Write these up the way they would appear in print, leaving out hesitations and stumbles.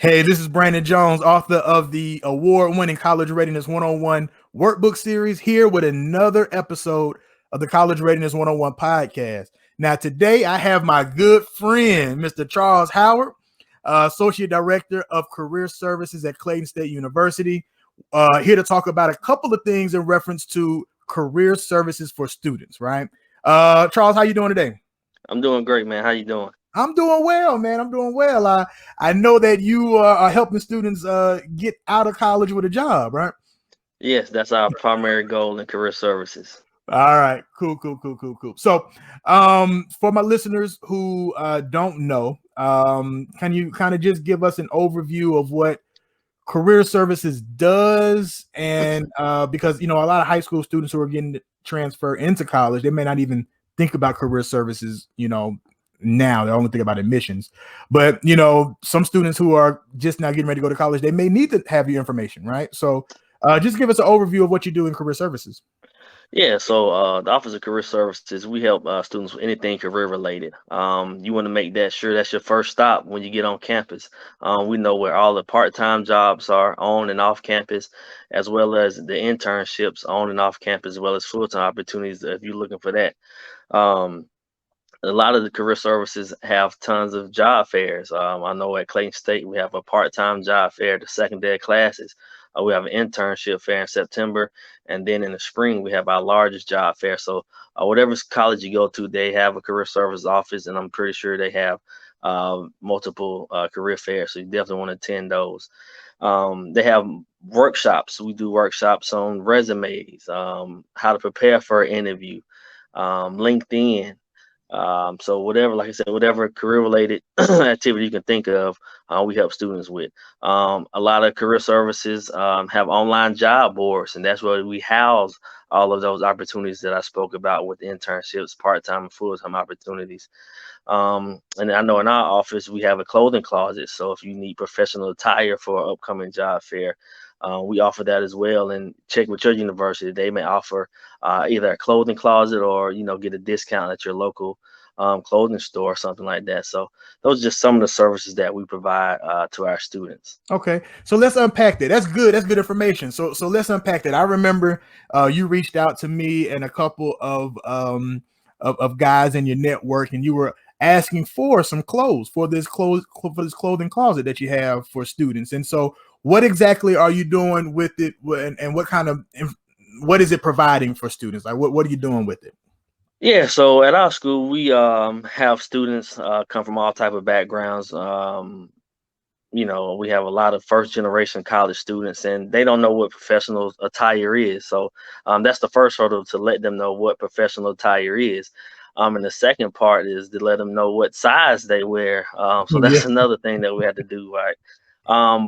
Hey, this is Brandon Jones, author of the award-winning College Readiness 101 workbook series, here with another episode of the College Readiness 101 podcast. Now, today I have my good friend, Mr. Charles Howard, Associate Director of Career Services at Clayton State University, here to talk about a couple of things in reference to career services for students, right? Charles, how you doing today? I'm doing great, man. How you doing? I'm doing well, man. I'm doing well. I know that you are helping students get out of college with a job, right? Yes, that's our primary goal in career services. All right, cool. So, for my listeners who don't know, can you kind of just give us an overview of what career services does? And because a lot of high school students who are getting transferred into college, they may not even think about career services, now they only think about admissions. But some students who are just now getting ready to go to college, they may need to have your information, right? So just give us an overview of what you do in career services. Yeah, so the Office of Career Services, we help students with anything career related. You want to make that sure that's your first stop when you get on campus. We know where all the part-time jobs are on and off campus, as well as the internships on and off campus, as well as full-time opportunities if you're looking for that. Um, a lot of the career services have tons of job fairs. I know at Clayton State we have a part-time job fair, the second day of classes. We have an internship fair in September, and then in the spring we have our largest job fair. So whatever college you go to, they have a career service office, and I'm pretty sure they have multiple career fairs. So you definitely want to attend those. They have workshops. We do workshops on resumes, how to prepare for an interview, LinkedIn. So whatever, like I said, whatever career related activity you can think of, we help students with. A lot of career services have online job boards, and that's where we house all of those opportunities that I spoke about with internships, part-time and full-time opportunities. And I know in our office we have a clothing closet. So if you need professional attire for an upcoming job fair, we offer that as well. And check with your university; they may offer either a clothing closet or get a discount at your local clothing store or something like that. So those are just some of the services that we provide to our students. Okay, so let's unpack that. That's good. That's good information. So let's unpack that. I remember you reached out to me and a couple of guys in your network, and you were asking for some clothes for this clothing closet that you have for students. And so, what exactly are you doing with it, and what is it providing for students? Like, what are you doing with it? Yeah, so at our school, we have students come from all type of backgrounds. We have a lot of first generation college students, and they don't know what professional attire is. So that's the first hurdle, to let them know what professional attire is. And the second part is to let them know what size they wear. So Yeah. that's another thing that we have to do, right?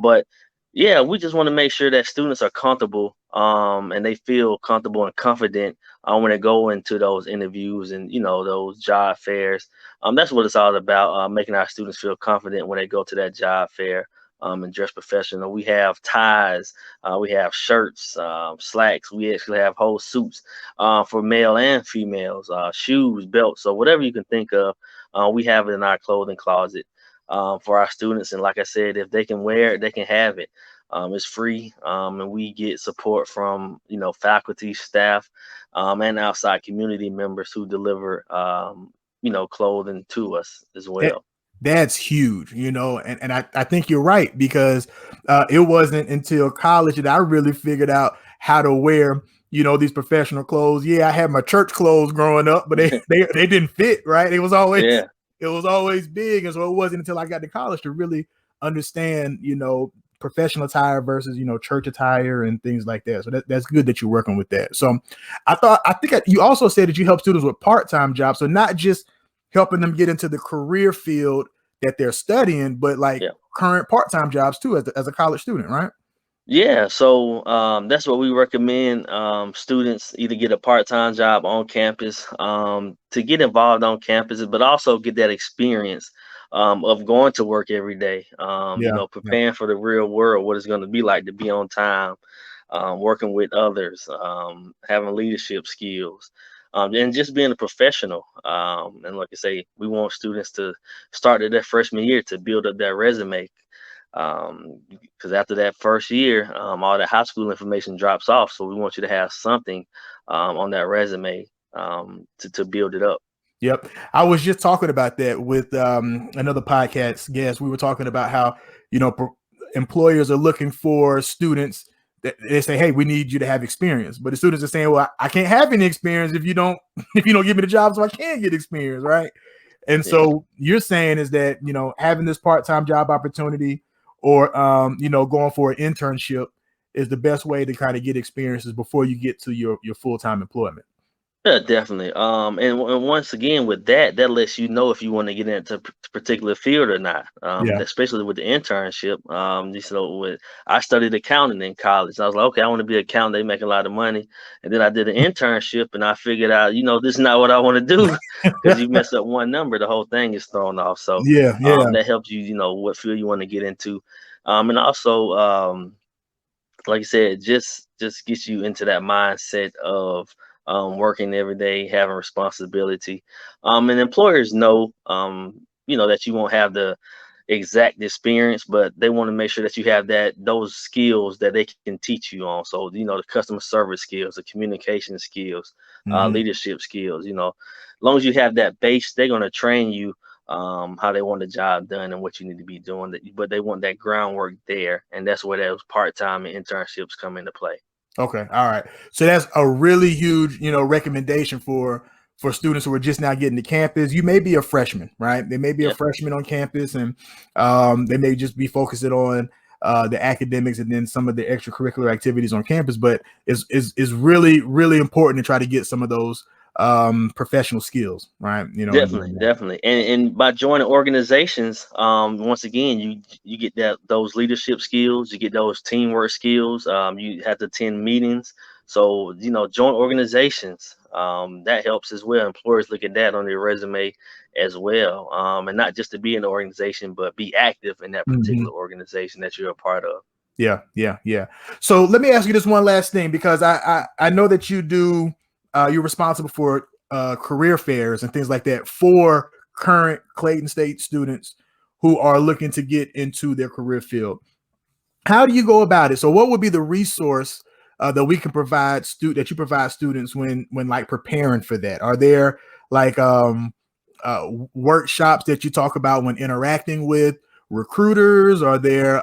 But yeah, we just want to make sure that students are comfortable, and they feel comfortable and confident when they go into those interviews and those job fairs. That's what it's all about, making our students feel confident when they go to that job fair, and dress professional. We have ties, we have shirts, slacks. We actually have whole suits for male and females, shoes, belts. So whatever you can think of, we have it in our clothing closet for our students. And like I said, if they can wear it, they can have it. It's free, and we get support from faculty, staff, and outside community members who deliver clothing to us as That, well. that's huge, and I think you're right, because it wasn't until college that I really figured out how to wear, these professional clothes. Yeah, I had my church clothes growing up, but they didn't fit, right? Yeah. It was always big. And so it wasn't until I got to college to really understand, professional attire versus, church attire and things like that. So that's good that you're working with that. So I think you also said that you help students with part-time jobs. So not just helping them get into the career field that they're studying, but like Yeah. current part-time jobs too, as a college student, right? Yeah, so that's what we recommend. Students either get a part-time job on campus, to get involved on campus, but also get that experience of going to work every day. Yeah. Yeah. Preparing for the real world, what it's going to be like to be on time, working with others, having leadership skills, and just being a professional. And like I say, we want students to start at their freshman year to build up their resume. Because after that first year, all the high school information drops off. So we want you to have something on that resume to build it up. Yep. I was just talking about that with another podcast guest. We were talking about how, employers are looking for students that they say, hey, we need you to have experience. But the students are saying, well, I can't have any experience if you don't if you don't give me the job, so I can't get experience, right? And Yeah. so you're saying is that, having this part-time job opportunity or going for an internship is the best way to kind of get experiences before you get to your full-time employment. Yeah, definitely. And once again, with that, that lets you know if you want to get into a particular field or not. Yeah. Especially with the internship. I studied accounting in college. I was like, okay, I want to be an accountant. They make a lot of money. And then I did an internship, and I figured out, this is not what I want to do, because you mess up one number, the whole thing is thrown off. So, Yeah. that helps you, what field you want to get into, and also, like I said, just gets you into that mindset of working every day, having responsibility. And employers know, that you won't have the exact experience, but they want to make sure that you have those skills that they can teach you on. So, the customer service skills, the communication skills, Mhm. leadership skills. As long as you have that base, they're going to train you how they want the job done and what you need to be doing. But they want that groundwork there, and that's where those part-time and internships come into play. Okay. All right. So that's a really huge, recommendation for students who are just now getting to campus. You may be a freshman, right? They may be a Yeah, freshman on campus, and they may just be focusing on the academics and then some of the extracurricular activities on campus. But it's really, really important to try to get some of those professional skills, right? definitely, definitely. And by joining organizations, once again, you get those leadership skills, you get those teamwork skills. You have to attend meetings. So, join organizations. That helps as well. Employers look at that on their resume as well. And not just to be in the organization, but be active in that Mhm. particular organization that you're a part of. Yeah. So let me ask you this one last thing, because I know that you're responsible for career fairs and things like that for current Clayton State students who are looking to get into their career field. How do you go about it? So what would be the resource that we can provide that you provide students when like preparing for that? Are there like workshops that you talk about when interacting with recruiters? Are there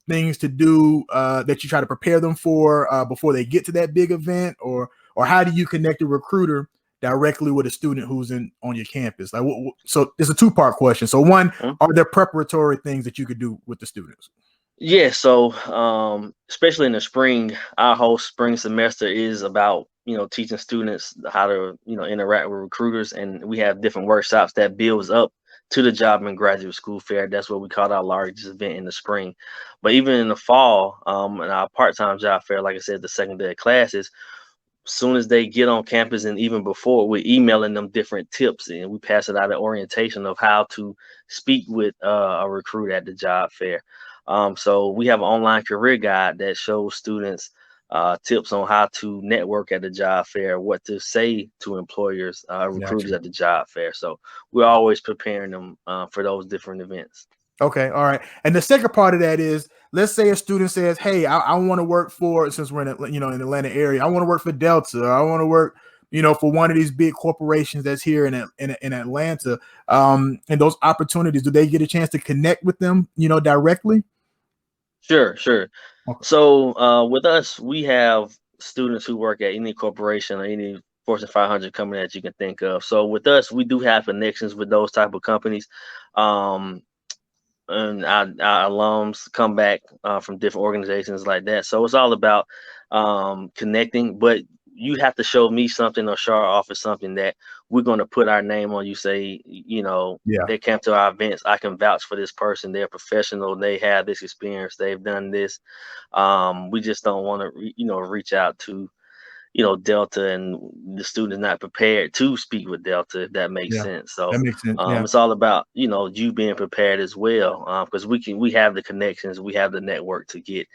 things to do that you try to prepare them for before they get to that big event? Or how do you connect a recruiter directly with a student who's on your campus? Like, so it's a two-part question. So one, are there preparatory things that you could do with the students? Yeah, so especially in the spring, our whole spring semester is about teaching students how to interact with recruiters, and we have different workshops that builds up to the job and graduate school fair. That's what we call our largest event in the spring. But even in the fall, in our part-time job fair, like I said, the second day of classes, soon as they get on campus and even before, we're emailing them different tips, and we pass it out at orientation of how to speak with a recruit at the job fair. So we have an online career guide that shows students tips on how to network at the job fair, what to say to employers, recruiters Gotcha. at the job fair. So we're always preparing them for those different events. Okay, all right. And the second part of that is, let's say a student says, "Hey, I want to work for, since we're in the Atlanta area, I want to work for Delta. Or I want to work, for one of these big corporations that's here in Atlanta." And those opportunities, do they get a chance to connect with them, directly? Sure, sure. Okay. So with us, we have students who work at any corporation or any Fortune 500 company that you can think of. So with us, we do have connections with those type of companies. Um, and our alums come back from different organizations like that. So it's all about connecting, but you have to show me something or show our office something that we're going to put our name on. You say, Yeah. they came to our events. I can vouch for this person. They're professional. They have this experience. They've done this. We just don't want to, reach out to Delta, and the student is not prepared to speak with Delta, if that makes Yeah. sense. So That makes sense. Yeah. it's all about, you being prepared as well, because we have the connections, we have the network to get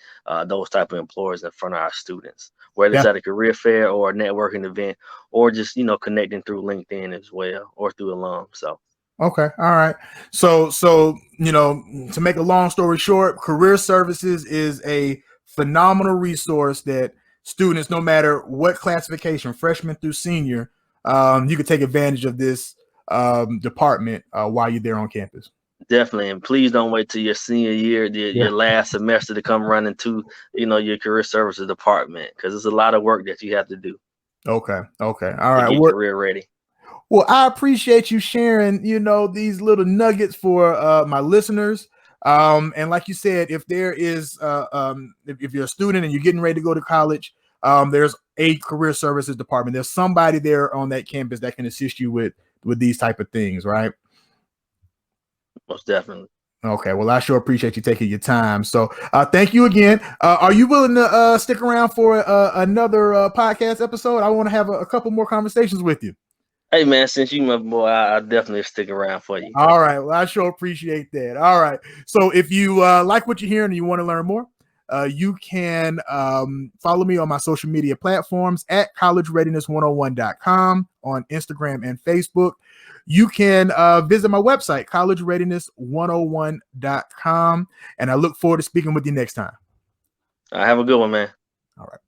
those type of employers in front of our students, whether it's Yeah. at a career fair or a networking event, or just, connecting through LinkedIn as well, or through alum. So. Okay. All right. So to make a long story short, career services is a phenomenal resource that students, no matter what classification, freshman through senior, you could take advantage of this department while you're there on campus. Definitely, and please don't wait till your senior year, your last semester to come running to, your career services department, because it's a lot of work that you have to do Okay. All to right. get career ready. Well, I appreciate you sharing, these little nuggets for my listeners. And like you said, if there is, if you're a student and you're getting ready to go to college, there's a career services department. There's somebody there on that campus that can assist you with these type of things, right? Most definitely. Okay, well, I sure appreciate you taking your time. So thank you again. Are you willing to stick around for another podcast episode? I want to have a couple more conversations with you. Hey, man, since you my boy, I definitely stick around for you. All right. Well, I sure appreciate that. All right. So if you like what you're hearing and you want to learn more, you can follow me on my social media platforms at collegereadiness101.com on Instagram and Facebook. You can visit my website, collegereadiness101.com. And I look forward to speaking with you next time. Have a good one, man. All right.